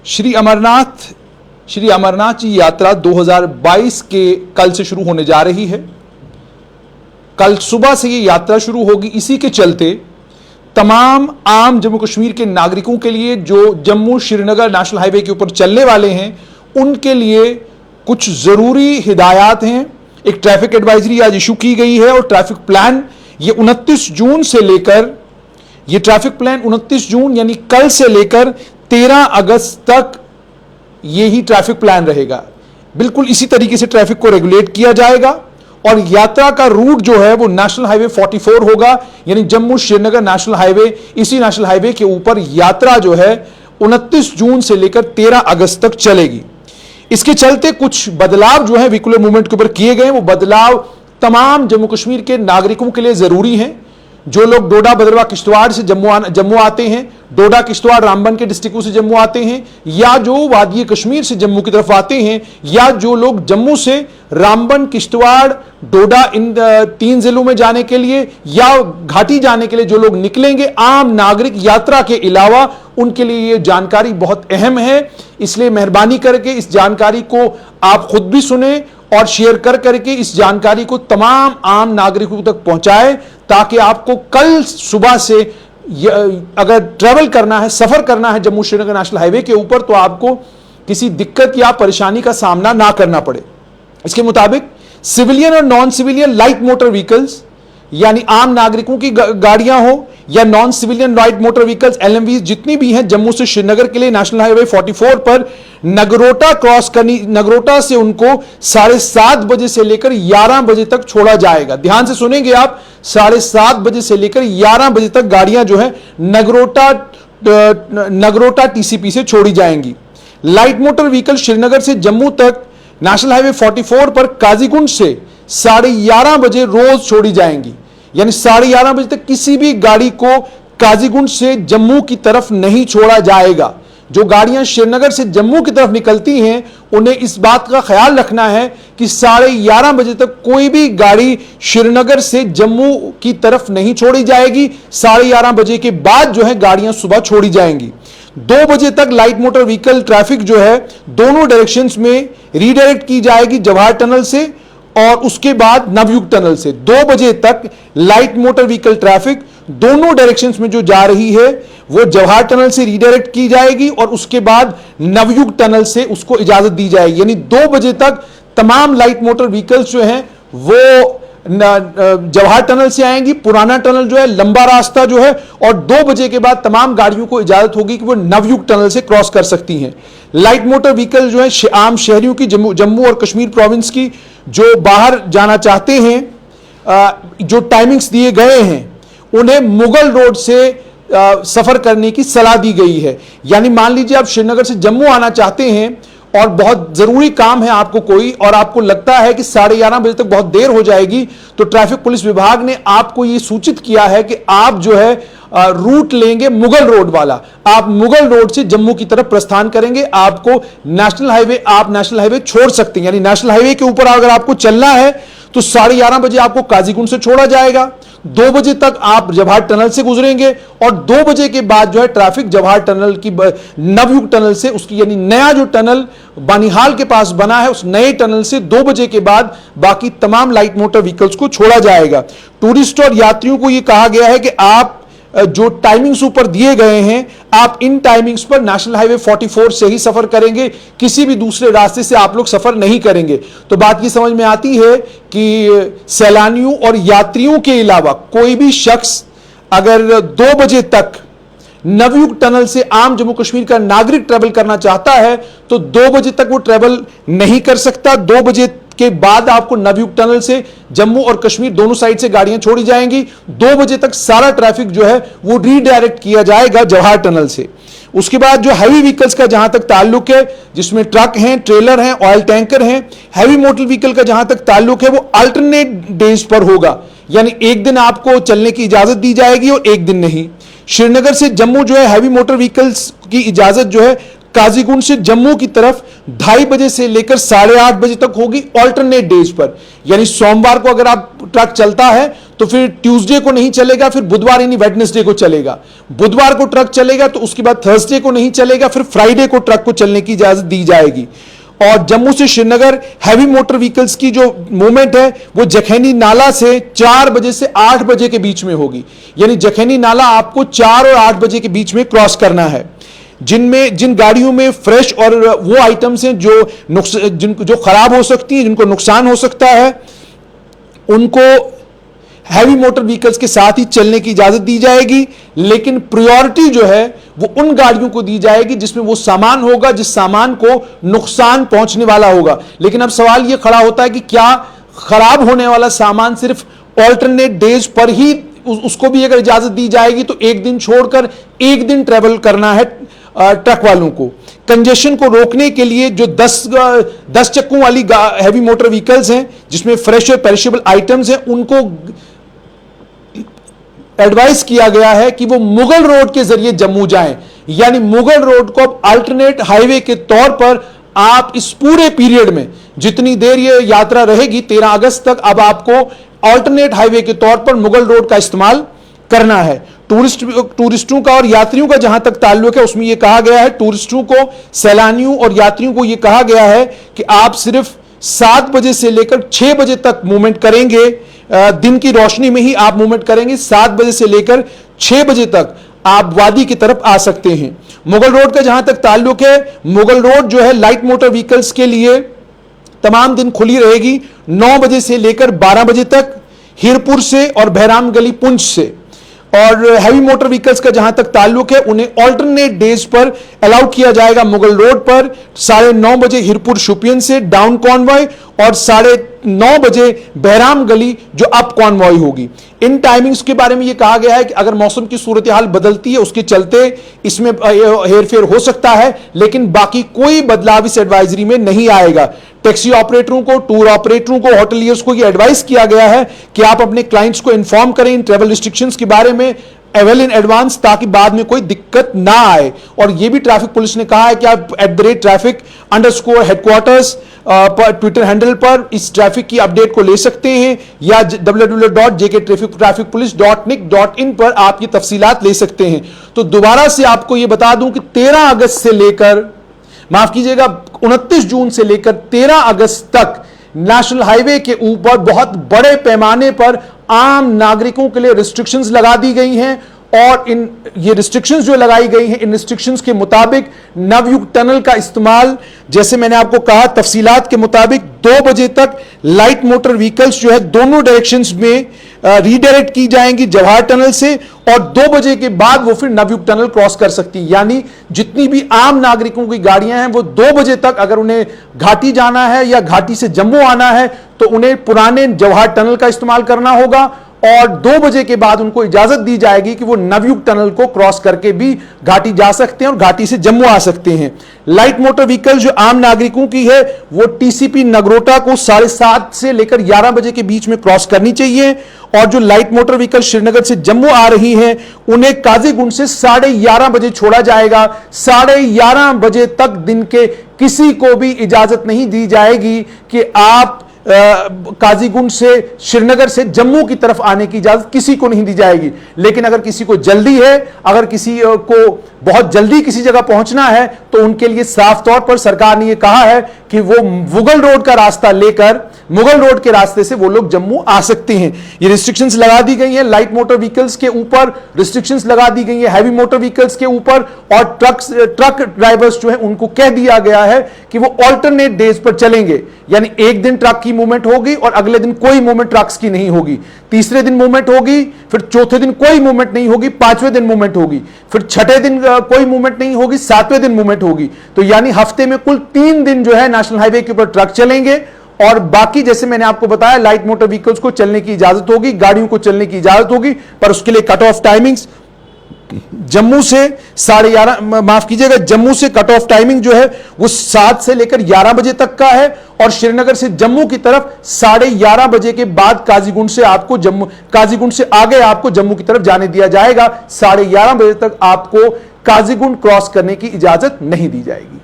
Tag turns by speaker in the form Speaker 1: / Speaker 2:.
Speaker 1: श्री अमरनाथ जी यात्रा 2022 के कल से शुरू होने जा रही है। कल सुबह से ये यात्रा शुरू होगी। इसी के चलते तमाम आम जम्मू कश्मीर के नागरिकों के लिए जो जम्मू श्रीनगर नेशनल हाईवे के ऊपर चलने वाले हैं उनके लिए कुछ जरूरी हिदायत हैं। एक ट्रैफिक एडवाइजरी आज इशू की गई है और ट्रैफिक प्लान ये 29 जून से लेकर ये ट्रैफिक प्लान 29 जून यानी कल से लेकर 13 अगस्त तक यही ट्रैफिक प्लान रहेगा। बिल्कुल इसी तरीके से ट्रैफिक को रेगुलेट किया जाएगा और यात्रा का रूट जो है वो नेशनल हाईवे 44 होगा, यानी जम्मू श्रीनगर नेशनल हाईवे। इसी नेशनल हाईवे के ऊपर यात्रा जो है 29 जून से लेकर 13 अगस्त तक चलेगी। इसके चलते कुछ बदलाव जो है व्हीकुलर मूवमेंट के ऊपर किए गए। वो बदलाव तमाम जम्मू कश्मीर के नागरिकों के लिए जरूरी हैं। जो लोग डोडा, भद्रवाह, किश्तवाड़ से जम्मू आते हैं, डोडा, किश्तवाड़, रामबन के डिस्ट्रिक्टों से जम्मू आते हैं, या जो वादी कश्मीर से जम्मू की तरफ आते हैं, या जो लोग जम्मू से रामबन, किश्तवाड़, डोडा इन 3 जिलों में जाने के लिए या घाटी जाने के लिए जो लोग निकलेंगे, आम नागरिक यात्रा के अलावा, उनके लिए यह जानकारी बहुत अहम है। इसलिए मेहरबानी करके इस जानकारी को आप खुद भी सुने और शेयर करके इस जानकारी को तमाम आम नागरिकों तक पहुंचाएं, ताकि आपको कल सुबह से अगर ट्रैवल करना है, सफर करना है जम्मू श्रीनगर नेशनल हाईवे के ऊपर, तो आपको किसी दिक्कत या परेशानी का सामना ना करना पड़े। इसके मुताबिक सिविलियन और non civilian light motor vehicles यानी आम नागरिकों की गाड़ियां हो या non civilian light motor vehicles LMV जितनी भी हैं जम्मू से श्रीनगर के लिए नेशनल हाईवे 44 पर नगरोटा क्रॉस करनी, नगरोटा से उनको 7:30 बजे से लेकर 11 बजे तक छोड़ा जाएगा। ध्यान से सुनेंगे आप, 7:30 बजे से लेकर 11 बजे तक गाड़ियां जो है नगरोटा TCP से छोड़ी जाएंगी। लाइट मोटर व्हीकल श्रीनगर से जम्मू तक नेशनल हाईवे 44 पर काजीगुंड से 11:30 बजे रोज छोड़ी जाएंगी, यानी 11:30 बजे तक किसी भी गाड़ी को काजीगुंड से जम्मू की तरफ नहीं छोड़ा जाएगा। जो गाड़ियां श्रीनगर से जम्मू की तरफ निकलती हैं उन्हें इस बात का ख्याल रखना है कि 11:30 बजे तक कोई भी गाड़ी श्रीनगर से जम्मू की तरफ नहीं छोड़ी जाएगी। 11:30 बजे के बाद जो है गाड़ियां सुबह छोड़ी जाएंगी। 2 बजे तक लाइट मोटर व्हीकल ट्रैफिक जो है दोनों डायरेक्शंस में रीडायरेक्ट की जाएगी, जवाहर टनल से और उसके बाद नवयुग टनल से। 2 बजे तक लाइट मोटर व्हीकल ट्रैफिक दोनों डायरेक्शंस में जो जा रही है वो जवाहर टनल से रीडायरेक्ट की जाएगी और उसके बाद नवयुग टनल से उसको इजाजत दी जाएगी। यानी 2 बजे तक तमाम लाइट मोटर व्हीकल्स जो हैं वो जवाहर टनल से आएंगी। पुराना टनल जो है, लंबा रास्ता जो है, और 2 बजे के बाद तमाम गाड़ियों को इजाजत होगी कि वो नवयुग टनल से क्रॉस कर सकती हैं। लाइट मोटर व्हीकल जो है आम शहरियों की, जम्मू और कश्मीर प्रोविंस की, जो बाहर जाना चाहते हैं, जो टाइमिंग्स दिए गए हैं, उन्हें मुगल रोड से सफर करने की सलाह दी गई है। यानी मान लीजिए आप श्रीनगर से जम्मू आना चाहते हैं और बहुत जरूरी काम है आपको कोई, और आपको लगता है कि 11:30 बजे तक बहुत देर हो जाएगी, तो ट्रैफिक पुलिस विभाग ने आपको यह सूचित किया है कि आप जो है रूट लेंगे मुगल रोड वाला। आप मुगल रोड से जम्मू की तरफ प्रस्थान करेंगे, आपको नेशनल हाईवे छोड़ सकते हैं। यानी नेशनल हाईवे के ऊपर अगर आपको चलना है तो 11:30 बजे आपको काजीगुंड से छोड़ा जाएगा। 2 बजे तक आप जवाहर टनल से गुजरेंगे और 2 बजे के बाद जो है ट्रैफिक जवाहर टनल की नवयुग टनल से, उसकी यानी नया जो टनल बानिहाल के पास बना है उस नए टनल से 2 बजे के बाद बाकी तमाम लाइट मोटर व्हीकल्स को छोड़ा जाएगा। टूरिस्ट और यात्रियों को यह कहा गया है कि आप जो टाइमिंग्स ऊपर दिए गए हैं, आप इन टाइमिंग्स पर नेशनल हाईवे 44 से ही सफर करेंगे, किसी भी दूसरे रास्ते से आप लोग सफर नहीं करेंगे। तो बात ये समझ में आती है कि सैलानियों और यात्रियों के अलावा कोई भी शख्स अगर 2 बजे तक नवयुग टनल से आम जम्मू कश्मीर का नागरिक ट्रेवल करना चाहता है तो 2 बजे तक वो ट्रेवल नहीं कर सकता। 2 बजे के बाद आपको नवयुग टनल से जम्मू और कश्मीर दोनों साइड से गाड़ियां छोड़ी जाएंगी। 2 बजे तक सारा ट्रैफिक जो है वो रीडायरेक्ट किया जाएगा जवाहर टनल से। उसके बाद जो हैवी व्हीकल्स का जहां तक ताल्लुक है, जिसमें ट्रक हैं, ट्रेलर हैं, ऑयल टैंकर हैं, हैवी मोटर व्हीकल का जहां तक ताल्लुक है वो अल्टरनेट डेज पर होगा, यानी एक दिन आपको चलने की इजाजत दी जाएगी और एक दिन नहीं। श्रीनगर से जम्मू जो है हैवी मोटर व्हीकल्स की इजाजत जो है काजीगुंड से जम्मू की तरफ 2:30 बजे से लेकर 8:30 बजे तक होगी ऑल्टरनेट डेज पर। यानी सोमवार को अगर आप ट्रक चलता है तो फिर ट्यूसडे को नहीं चलेगा, फिर बुधवार यानी वेडनेसडे को चलेगा। बुधवार को ट्रक चलेगा तो उसके बाद थर्सडे को नहीं चलेगा, फिर फ्राइडे को ट्रक को चलने की इजाजत दी जाएगी। और जम्मू से श्रीनगर हैवी मोटर व्हीकल्स की जो मूवमेंट है वो जखैनी नाला से 4 बजे से 8 बजे के बीच में होगी। यानी जखैनी नाला आपको 4 और 8 बजे के बीच में क्रॉस करना है। जिन गाड़ियों में फ्रेश और वो आइटम्स हैं जो खराब हो सकती हैं, जिनको नुकसान हो सकता है, उनको हैवी मोटर व्हीकल्स के साथ ही चलने की इजाजत दी जाएगी। लेकिन प्रायोरिटी जो है वो उन गाड़ियों को दी जाएगी जिसमें वो सामान होगा जिस सामान को नुकसान पहुंचने वाला होगा। लेकिन अब सवाल यह खड़ा होता है कि क्या खराब होने वाला सामान सिर्फ ऑल्टरनेट डेज पर ही उसको भी अगर इजाजत दी जाएगी तो एक दिन छोड़कर एक दिन ट्रेवल करना है ट्रक वालों को। कंजेशन को रोकने के लिए जो 10 चक्कों वाली हैवी मोटर व्हीकल्स हैं जिसमें फ्रेश और पेरिशेबल आइटम्स हैं, उनको एडवाइस किया गया है कि वो मुगल रोड के जरिए जम्मू जाएं। यानी मुगल रोड को अब अल्टरनेट हाईवे के तौर पर आप इस पूरे पीरियड में जितनी देर ये यात्रा रहेगी 13 अगस्त तक, अब आपको अल्टरनेट हाईवे के तौर पर मुगल रोड का इस्तेमाल करना है। टूरिस्टों का और यात्रियों का जहां तक ताल्लुक है उसमें यह कहा गया है, टूरिस्टों को, सैलानियों और यात्रियों को यह कहा गया है कि आप सिर्फ 7 बजे से लेकर 6 बजे तक मूवमेंट करेंगे। दिन की रोशनी में ही आप मूवमेंट करेंगे। 7 बजे से लेकर 6 बजे तक आप वादी की तरफ आ सकते हैं। मुगल रोड का जहां तक ताल्लुक है, मुगल रोड जो है लाइट मोटर व्हीकल्स के लिए तमाम दिन खुली रहेगी 9 बजे से लेकर 12 बजे तक, हीरपुर से और बहराम गली पुंछ से। और हैवी मोटर व्हीकल्स का जहां तक ताल्लुक है उन्हें ऑल्टरनेट डेज पर अलाउ किया जाएगा मुगल रोड पर 9:30 बजे हीरपुर शोपियन से डाउन कॉन्वॉय और 9:30 बजे बहराम गली जो अप कॉन्वॉय होगी। इन टाइमिंग्स के बारे में यह कहा गया है कि अगर मौसम की सूरत हाल बदलती है उसके चलते इसमें हेरफेर हो सकता है, लेकिन बाकी कोई बदलाव इस एडवाइजरी में नहीं आएगा। टैक्सी ऑपरेटरों को, टूर ऑपरेटरों को, होटलियर्स को यह एडवाइस किया गया है कि आप अपने क्लाइंट्स को इन्फॉर्म करें इन ट्रैवल रिस्ट्रिक्शंस के बारे में वेल इन एडवांस, ताकि बाद में कोई दिक्कत ना आए। और यह भी ट्रैफिक पुलिस ने कहा है कि आप @traffic_ हेडक्वार्टर्स पर ट्विटर हैंडल पर इस ट्रैफिक की अपडेट को ले सकते हैं, या www.jktrafficpolice.nic.in पर आप ये तफसीलात ले सकते हैं। तो दोबारा से आपको यह बता दूं कि 13 अगस्त से लेकर, माफ कीजिएगा, 29 जून से लेकर 13 अगस्त तक नेशनल हाईवे के ऊपर बहुत बड़े पैमाने पर आम नागरिकों के लिए रिस्ट्रिक्शंस लगा दी गई हैं। और ये रिस्ट्रिक्शंस जो लगाई गई हैं, इन रिस्ट्रिक्शंस के मुताबिक नवयुग टनल का इस्तेमाल, जैसे मैंने आपको कहा तफसीलात के मुताबिक 2 बजे तक लाइट मोटर व्हीकल्स जो है दोनों डायरेक्शंस में रीडायरेक्ट की जाएंगी जवाहर टनल से, और 2 बजे के बाद वो फिर नवयुग टनल क्रॉस कर सकती है। यानी जितनी भी आम नागरिकों की गाड़ियां हैं वो 2 बजे तक, अगर उन्हें घाटी जाना है या घाटी से जम्मू आना है तो उन्हें पुराने जवाहर टनल का इस्तेमाल करना होगा, और 2 बजे के बाद उनको इजाजत दी जाएगी कि वो नवयुग टनल को क्रॉस करके भी घाटी जा सकते हैं और घाटी से जम्मू आ सकते हैं। लाइट मोटर व्हीकल जो आम नागरिकों की है वो टीसीपी नगरोटा को 7:30 से लेकर 11 बजे के बीच में क्रॉस करनी चाहिए, और जो लाइट मोटर व्हीकल श्रीनगर से जम्मू आ रही हैं उन्हें काजीगुंड से 11:30 बजे छोड़ा जाएगा। 11:30 बजे तक दिन के किसी को भी इजाजत नहीं दी जाएगी कि आप काजीगुंड से श्रीनगर से जम्मू की तरफ आने की इजाजत किसी को नहीं दी जाएगी। लेकिन अगर किसी को जल्दी है, अगर किसी को बहुत जल्दी किसी जगह पहुंचना है, तो उनके लिए साफ तौर पर सरकार ने यह कहा है कि वो मुगल रोड का रास्ता लेकर मुगल रोड के रास्ते से वो लोग जम्मू आ सकते हैं। ये रिस्ट्रिक्शंस लगा दी गई हैं लाइट मोटर व्हीकल्स के ऊपर, रिस्ट्रिक्शंस लगा दी गई है हैवी मोटर व्हीकल्स के ऊपर, और ट्रक ड्राइवर्स जो है उनको कह दिया गया है कि वो ऑल्टरनेट डेज पर चलेंगे। यानी एक दिन ट्रक की मूवमेंट होगी और अगले दिन कोई मूवमेंट ट्रक्स की नहीं होगी, तीसरे दिन मूवमेंट होगी, फिर चौथे दिन कोई मूवमेंट नहीं होगी, 5वें दिन मूवमेंट होगी, फिर 6ठे दिन कोई मूवमेंट नहीं होगी, 7वें दिन मूवमेंट होगी। तो यानी हफ्ते में कुल 3 दिन जो है नेशनल हाईवे के ऊपर ट्रक चलेंगे, और बाकी जैसे मैंने आपको बताया लाइट मोटर व्हीकल्स को चलने की इजाजत होगी, गाड़ियों को चलने की इजाजत होगी, पर उसके लिए कट ऑफ टाइमिंग्स जम्मू से 11:30, माफ कीजिएगा, जम्मू से कट ऑफ टाइमिंग जो है वो 7 से लेकर 11 बजे तक का है, और श्रीनगर से जम्मू की तरफ 11:30 बजे के बाद काजीगुंड से आगे आपको जम्मू की तरफ जाने दिया जाएगा। 11:30 बजे तक आपको काजीगुंड क्रॉस करने की इजाजत नहीं दी जाएगी।